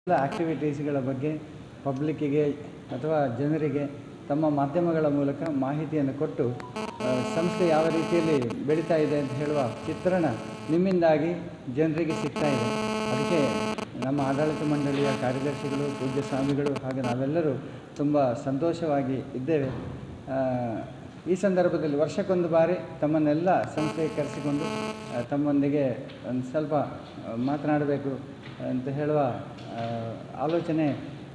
ಎಲ್ಲ ಆ್ಯಕ್ಟಿವಿಟೀಸ್ಗಳ ಬಗ್ಗೆ ಪಬ್ಲಿಕ್ಕಿಗೆ ಅಥವಾ ಜನರಿಗೆ ತಮ್ಮ ಮಾಧ್ಯಮಗಳ ಮೂಲಕ ಮಾಹಿತಿಯನ್ನು ಕೊಟ್ಟು ಸಂಸ್ಥೆ ಯಾವ ರೀತಿಯಲ್ಲಿ ಬೆಳೀತಾ ಇದೆ ಅಂತ ಹೇಳುವ ಚಿತ್ರಣ ನಿಮ್ಮಿಂದಾಗಿ ಜನರಿಗೆ ಸಿಗ್ತಾ ಇದೆ. ಅದಕ್ಕೆ ನಮ್ಮ ಆಡಳಿತ ಮಂಡಳಿಯ ಕಾರ್ಯದರ್ಶಿಗಳು, ಪೂಜ್ಯ ಸ್ವಾಮಿಗಳು ಹಾಗೂ ನಾವೆಲ್ಲರೂ ತುಂಬ ಸಂತೋಷವಾಗಿ ಇದ್ದೇವೆ. ಈ ಸಂದರ್ಭದಲ್ಲಿ ವರ್ಷಕ್ಕೊಂದು ಬಾರಿ ತಮ್ಮನ್ನೆಲ್ಲ ಸಂಸ್ಥೆಗೆ ಕರೆಸಿಕೊಂಡು ತಮ್ಮೊಂದಿಗೆ ಒಂದು ಸ್ವಲ್ಪ ಮಾತನಾಡಬೇಕು ಅಂತ ಹೇಳುವ ಆಲೋಚನೆ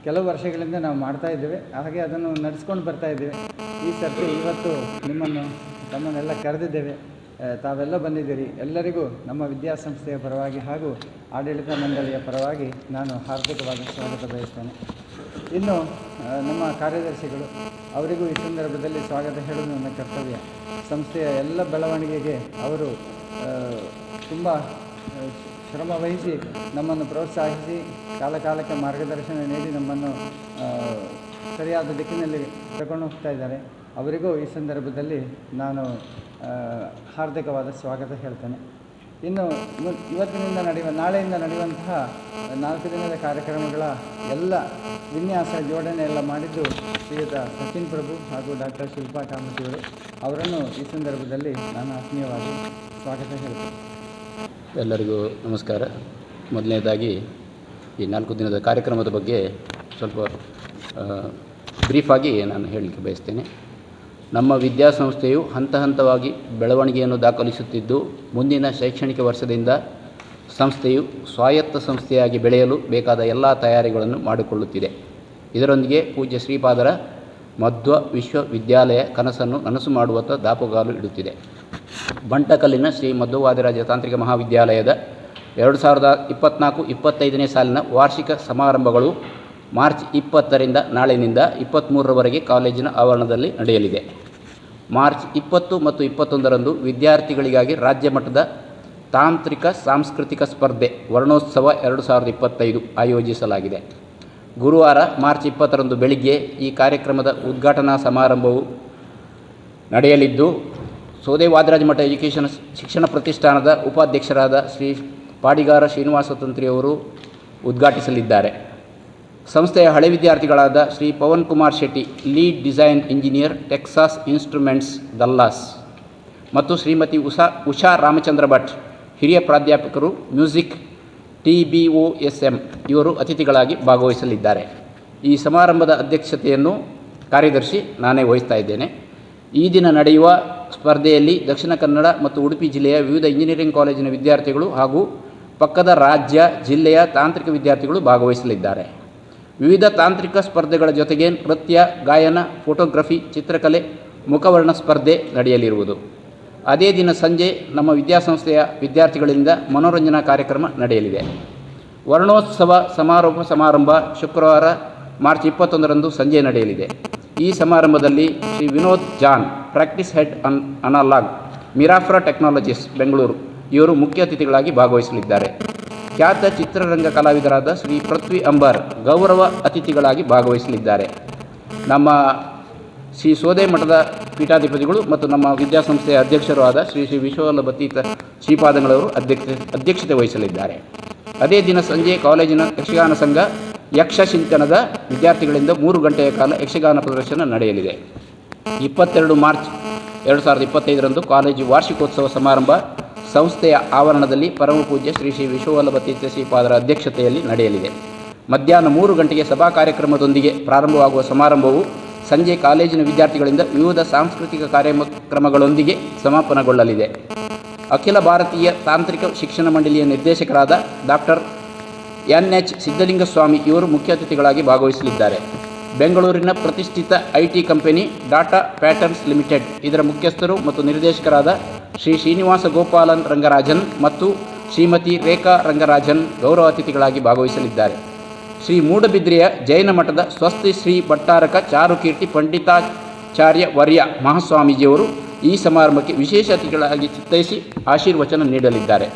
ಕೆಲವು ವರ್ಷಗಳಿಂದ ನಾವು ಮಾಡ್ತಾ ಇದ್ದೇವೆ. ಹಾಗೆ ಅದನ್ನು ನಡೆಸ್ಕೊಂಡು ಬರ್ತಾ ಇದ್ದೇವೆ. ಈ ಸರ್ತಿ ಇವತ್ತು ತಮ್ಮನ್ನೆಲ್ಲ ಕರೆದಿದ್ದೇವೆ. ತಾವೆಲ್ಲ ಬಂದಿದ್ದೀರಿ. ಎಲ್ಲರಿಗೂ ನಮ್ಮ ವಿದ್ಯಾಸಂಸ್ಥೆಯ ಪರವಾಗಿ ಹಾಗೂ ಆಡಳಿತ ಮಂಡಳಿಯ ಪರವಾಗಿ ನಾನು ಹಾರ್ದಿಕವಾದ ಸ್ವಾಗತ ಬಯಸ್ತೇನೆ. ಇನ್ನು ನಮ್ಮ ಕಾರ್ಯದರ್ಶಿಗಳು, ಅವರಿಗೂ ಈ ಸಂದರ್ಭದಲ್ಲಿ ಸ್ವಾಗತ ಹೇಳುವುದು ನನ್ನ ಕರ್ತವ್ಯ. ಸಂಸ್ಥೆಯ ಎಲ್ಲ ಬೆಳವಣಿಗೆಗೆ ಅವರು ತುಂಬ ಶ್ರಮವಹಿಸಿ ನಮ್ಮನ್ನು ಪ್ರೋತ್ಸಾಹಿಸಿ ಕಾಲಕಾಲಕ್ಕೆ ಮಾರ್ಗದರ್ಶನ ನೀಡಿ ನಮ್ಮನ್ನು ಸರಿಯಾದ ದಿಕ್ಕಿನಲ್ಲಿ ತಗೊಂಡು ಹೋಗ್ತಾ ಇದ್ದಾರೆ. ಅವರಿಗೂ ಈ ಸಂದರ್ಭದಲ್ಲಿ ನಾನು ಹಾರ್ದಿಕವಾದ ಸ್ವಾಗತ ಹೇಳ್ತೇನೆ. ಇನ್ನು ಇವತ್ತಿನಿಂದ ನಾಳೆಯಿಂದ ನಡೆಯುವಂತಹ 4 ದಿನದ ಕಾರ್ಯಕ್ರಮಗಳ ಎಲ್ಲ ವಿನ್ಯಾಸ ಜೋಡಣೆ ಎಲ್ಲ ಮಾಡಿದ್ದು ಶ್ರೀಯುತ ಸಚಿನ್ ಪ್ರಭು ಹಾಗೂ ಡಾಕ್ಟರ್ ಶಿಲ್ಪಾ ಕಾಮತಿಯವರು. ಅವರನ್ನು ಈ ಸಂದರ್ಭದಲ್ಲಿ ನಾನು ಆತ್ಮೀಯವಾಗಿ ಸ್ವಾಗತ ಹೇಳ್ತೇನೆ. ಎಲ್ಲರಿಗೂ ನಮಸ್ಕಾರ. ಮೊದಲನೇದಾಗಿ ಈ 4 ದಿನದ ಕಾರ್ಯಕ್ರಮದ ಬಗ್ಗೆ ಸ್ವಲ್ಪ ಬ್ರೀಫಾಗಿ ನಾನು ಹೇಳಲಿಕ್ಕೆ ಬಯಸ್ತೇನೆ. ನಮ್ಮ ವಿದ್ಯಾಸಂಸ್ಥೆಯು ಹಂತ ಹಂತವಾಗಿ ಬೆಳವಣಿಗೆಯನ್ನು ದಾಖಲಿಸುತ್ತಿದ್ದು, ಮುಂದಿನ ಶೈಕ್ಷಣಿಕ ವರ್ಷದಿಂದ ಸಂಸ್ಥೆಯು ಸ್ವಾಯತ್ತ ಸಂಸ್ಥೆಯಾಗಿ ಬೆಳೆಯಲು ಬೇಕಾದ ಎಲ್ಲ ತಯಾರಿಗಳನ್ನು ಮಾಡಿಕೊಳ್ಳುತ್ತಿದೆ. ಇದರೊಂದಿಗೆ ಪೂಜ್ಯ ಶ್ರೀಪಾದರ ಮಧ್ವ ವಿಶ್ವವಿದ್ಯಾಲಯ ಕನಸನ್ನು ನನಸು ಮಾಡುವತ್ತ ದಾಪುಗಾಲು ಇಡುತ್ತಿದೆ. ಬಂಟಕಲ್ಲಿನ ಶ್ರೀ ಮಧ್ವವಾದಿರಾಜ ತಾಂತ್ರಿಕ ಮಹಾವಿದ್ಯಾಲಯದ 2024-25ನೇ ಸಾಲಿನ ವಾರ್ಷಿಕ ಸಮಾರಂಭಗಳು ಮಾರ್ಚ್ 20ರಿಂದ ನಾಳಿನಿಂದ 23ರವರೆಗೆ ಕಾಲೇಜಿನ ಆವರಣದಲ್ಲಿ ನಡೆಯಲಿದೆ. ಮಾರ್ಚ್ 20 ಮತ್ತು 21ರಂದು ವಿದ್ಯಾರ್ಥಿಗಳಿಗಾಗಿ ರಾಜ್ಯ ಮಟ್ಟದ ತಾಂತ್ರಿಕ ಸಾಂಸ್ಕೃತಿಕ ಸ್ಪರ್ಧೆ ವರ್ಣೋತ್ಸವ 2025 ಆಯೋಜಿಸಲಾಗಿದೆ. ಗುರುವಾರ ಮಾರ್ಚ್ 20ರಂದು ಬೆಳಿಗ್ಗೆ ಈ ಕಾರ್ಯಕ್ರಮದ ಉದ್ಘಾಟನಾ ಸಮಾರಂಭವು ನಡೆಯಲಿದ್ದು, ಸೋದೆ ವಾದಿರಾಜ ಮಠ ಶಿಕ್ಷಣ ಪ್ರತಿಷ್ಠಾನದ ಉಪಾಧ್ಯಕ್ಷರಾದ ಶ್ರೀ ಪಾಡಿಗಾರ ಶ್ರೀನಿವಾಸ ತಂತ್ರಿಯವರು ಉದ್ಘಾಟಿಸಲಿದ್ದಾರೆ. ಸಂಸ್ಥೆಯ ಹಳೆ ವಿದ್ಯಾರ್ಥಿಗಳಾದ Shri Pavan Kumar Shetty, lead design engineer, Texas Instruments, Dallas, ಮತ್ತು ಶ್ರೀಮತಿ ಉಷಾ ರಾಮಚಂದ್ರ ಭಟ್, ಹಿರಿಯ ಪ್ರಾಧ್ಯಾಪಕರು, ಮ್ಯೂಸಿಕ್, TBOSM, ಇವರು ಅತಿಥಿಗಳಾಗಿ ಭಾಗವಹಿಸಲಿದ್ದಾರೆ. ಈ ಸಮಾರಂಭದ ಅಧ್ಯಕ್ಷತೆಯನ್ನು ಕಾರ್ಯದರ್ಶಿ ನಾನೇ ವಹಿಸ್ತಾ ಇದ್ದೇನೆ. ಈ ದಿನ ನಡೆಯುವ ಸ್ಪರ್ಧೆಯಲ್ಲಿ ದಕ್ಷಿಣ ಕನ್ನಡ ಮತ್ತು ಉಡುಪಿ ಜಿಲ್ಲೆಯ ವಿವಿಧ ಇಂಜಿನಿಯರಿಂಗ್ ಕಾಲೇಜಿನ ವಿದ್ಯಾರ್ಥಿಗಳು ಹಾಗೂ ಪಕ್ಕದ ರಾಜ್ಯ, ಜಿಲ್ಲೆಯ ತಾಂತ್ರಿಕ ವಿದ್ಯಾರ್ಥಿಗಳು ಭಾಗವಹಿಸಲಿದ್ದಾರೆ. ವಿವಿಧ ತಾಂತ್ರಿಕ ಸ್ಪರ್ಧೆಗಳ ಜೊತೆಗೆ ನೃತ್ಯ, ಗಾಯನ, ಫೋಟೋಗ್ರಫಿ, ಚಿತ್ರಕಲೆ, ಮುಖವರ್ಣ ಸ್ಪರ್ಧೆ ನಡೆಯಲಿರುವುದು. ಅದೇ ದಿನ ಸಂಜೆ ನಮ್ಮ ವಿದ್ಯಾಸಂಸ್ಥೆಯ ವಿದ್ಯಾರ್ಥಿಗಳಿಂದ ಮನೋರಂಜನಾ ಕಾರ್ಯಕ್ರಮ ನಡೆಯಲಿದೆ. ವರ್ಣೋತ್ಸವ ಸಮಾರಂಭ ಶುಕ್ರವಾರ ಮಾರ್ಚ್ 21ರಂದು ಸಂಜೆ ನಡೆಯಲಿದೆ. ಈ ಸಮಾರಂಭದಲ್ಲಿ Shri Vinod John, practice head analog, Mirafra Technologies, Bengaluru, ಇವರು ಮುಖ್ಯ ಅತಿಥಿಗಳಾಗಿ ಭಾಗವಹಿಸಲಿದ್ದಾರೆ. ಖ್ಯಾತ ಚಿತ್ರರಂಗ ಕಲಾವಿದರಾದ ಶ್ರೀ ಪೃಥ್ವಿ ಅಂಬರ್ ಗೌರವ ಅತಿಥಿಗಳಾಗಿ ಭಾಗವಹಿಸಲಿದ್ದಾರೆ. ನಮ್ಮ ಶ್ರೀ ಸೋದೆ ಮಠದ ಪೀಠಾಧಿಪತಿಗಳು ಮತ್ತು ನಮ್ಮ ವಿದ್ಯಾಸಂಸ್ಥೆಯ ಅಧ್ಯಕ್ಷರು ಆದ ಶ್ರೀ ವಿಶ್ವವಲ್ಲಭತೀರ್ಥ ಶ್ರೀಪಾದಂಗಳವರು ಅಧ್ಯಕ್ಷತೆ ವಹಿಸಲಿದ್ದಾರೆ. ಅದೇ ದಿನ ಸಂಜೆ ಕಾಲೇಜಿನ ಯಕ್ಷಗಾನ ಸಂಘ ಯಕ್ಷಚಿಂತನದ ವಿದ್ಯಾರ್ಥಿಗಳಿಂದ 3 ಗಂಟೆಯ ಕಾಲ ಯಕ್ಷಗಾನ ಪ್ರದರ್ಶನ ನಡೆಯಲಿದೆ. 22 ಮಾರ್ಚ್ 2025ರಂದು ಕಾಲೇಜು ವಾರ್ಷಿಕೋತ್ಸವ ಸಮಾರಂಭ ಸಂಸ್ಥೆಯ ಆವರಣದಲ್ಲಿ ಪರಮ ಪೂಜ್ಯ ಶ್ರೀ ವಿಶ್ವವಲ್ಲಭತೀರ್ಥ ಶ್ರೀಪಾದರ ಅಧ್ಯಕ್ಷತೆಯಲ್ಲಿ ನಡೆಯಲಿದೆ. ಮಧ್ಯಾಹ್ನ 3 ಗಂಟೆಗೆ ಸಭಾ ಕಾರ್ಯಕ್ರಮದೊಂದಿಗೆ ಪ್ರಾರಂಭವಾಗುವ ಸಮಾರಂಭವು ಸಂಜೆ ಕಾಲೇಜಿನ ವಿದ್ಯಾರ್ಥಿಗಳಿಂದ ವಿವಿಧ ಸಾಂಸ್ಕೃತಿಕ ಕಾರ್ಯಕ್ರಮಗಳೊಂದಿಗೆ ಸಮಾಪನಗೊಳ್ಳಲಿದೆ. ಅಖಿಲ ಭಾರತೀಯ ತಾಂತ್ರಿಕ ಶಿಕ್ಷಣ ಮಂಡಳಿಯ ನಿರ್ದೇಶಕರಾದ ಡಾಕ್ಟರ್ NH ಸಿದ್ಧಲಿಂಗಸ್ವಾಮಿ ಇವರು ಮುಖ್ಯ ಅತಿಥಿಗಳಾಗಿ ಭಾಗವಹಿಸಲಿದ್ದಾರೆ. ಬೆಂಗಳೂರಿನ ಪ್ರತಿಷ್ಠಿತ IT company data patterns limited ಇದರ ಮುಖ್ಯಸ್ಥರು ಮತ್ತು ನಿರ್ದೇಶಕರಾದ ಶ್ರೀ ಶ್ರೀನಿವಾಸ ಗೋಪಾಲನ್ ರಂಗರಾಜನ್ ಮತ್ತು ಶ್ರೀಮತಿ ರೇಖಾ ರಂಗರಾಜನ್ ಗೌರವ ಅತಿಥಿಗಳಾಗಿ ಭಾಗವಹಿಸಲಿದ್ದಾರೆ. ಶ್ರೀ ಮೂಡಬಿದ್ರೆಯ ಜೈನ ಮಠದ ಸ್ವಸ್ತಿ ಶ್ರೀ ಭಟ್ಟಾರಕ ಚಾರುಕೀರ್ತಿ ಪಂಡಿತಾಚಾರ್ಯ ವರ್ಯ ಮಹಾಸ್ವಾಮೀಜಿಯವರು ಈ ಸಮಾರಂಭಕ್ಕೆ ವಿಶೇಷ ಅತಿಥಿಗಳಾಗಿ ಚಿತ್ತೈಸಿ ಆಶೀರ್ವಚನ ನೀಡಲಿದ್ದಾರೆ.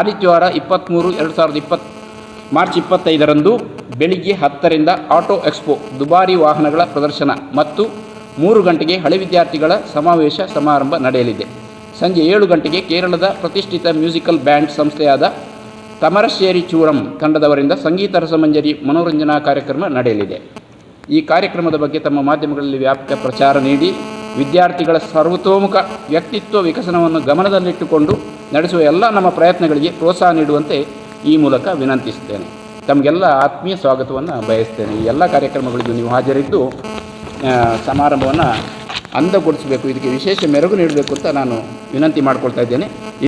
ಆದಿತ್ಯವಾರ 23/2020 ಮಾರ್ಚ್ 25ರಂದು ಬೆಳಿಗ್ಗೆ 10ರಿಂದ ಆಟೋ ಎಕ್ಸ್ಪೋ ದುಬಾರಿ ವಾಹನಗಳ ಪ್ರದರ್ಶನ ಮತ್ತು 3 ಗಂಟೆಗೆ ಹಳೆ ವಿದ್ಯಾರ್ಥಿಗಳ ಸಮಾವೇಶ ಸಮಾರಂಭ ನಡೆಯಲಿದೆ. ಸಂಜೆ 7 ಗಂಟೆಗೆ ಕೇರಳದ ಪ್ರತಿಷ್ಠಿತ ಮ್ಯೂಸಿಕಲ್ ಬ್ಯಾಂಡ್ ಸಂಸ್ಥೆಯಾದ ತಮರಶ್ಶೇರಿ ಚೂರಂ ತಂಡದವರಿಂದ ಸಂಗೀತ ರಸಮಂಜರಿ ಮನೋರಂಜನಾ ಕಾರ್ಯಕ್ರಮ ನಡೆಯಲಿದೆ. ಈ ಕಾರ್ಯಕ್ರಮದ ಬಗ್ಗೆ ತಮ್ಮ ಮಾಧ್ಯಮಗಳಲ್ಲಿ ವ್ಯಾಪಕ ಪ್ರಚಾರ ನೀಡಿ ವಿದ್ಯಾರ್ಥಿಗಳ ಸರ್ವತೋಮುಖ ವ್ಯಕ್ತಿತ್ವ ವಿಕಸನವನ್ನು ಗಮನದಲ್ಲಿಟ್ಟುಕೊಂಡು ನಡೆಸುವ ಎಲ್ಲ ನಮ್ಮ ಪ್ರಯತ್ನಗಳಿಗೆ ಪ್ರೋತ್ಸಾಹ ನೀಡುವಂತೆ ಈ ಮೂಲಕ ವಿನಂತಿಸುತ್ತೇನೆ. ತಮಗೆಲ್ಲ ಆತ್ಮೀಯ ಸ್ವಾಗತವನ್ನು ಬಯಸ್ತೇನೆ. ಈ ಎಲ್ಲ ಕಾರ್ಯಕ್ರಮಗಳಿಗೂ ನೀವು ಹಾಜರಿದ್ದು ಸಮಾರಂಭವನ್ನು ಅಂದಗೊಳಿಸಬೇಕು, ಇದಕ್ಕೆ ವಿಶೇಷ ಮೆರುಗು ನೀಡಬೇಕು ಅಂತ ನಾನು ವಿನಂತಿ ಮಾಡಿಕೊಳ್ತಾ ಇದ್ದೇನೆ.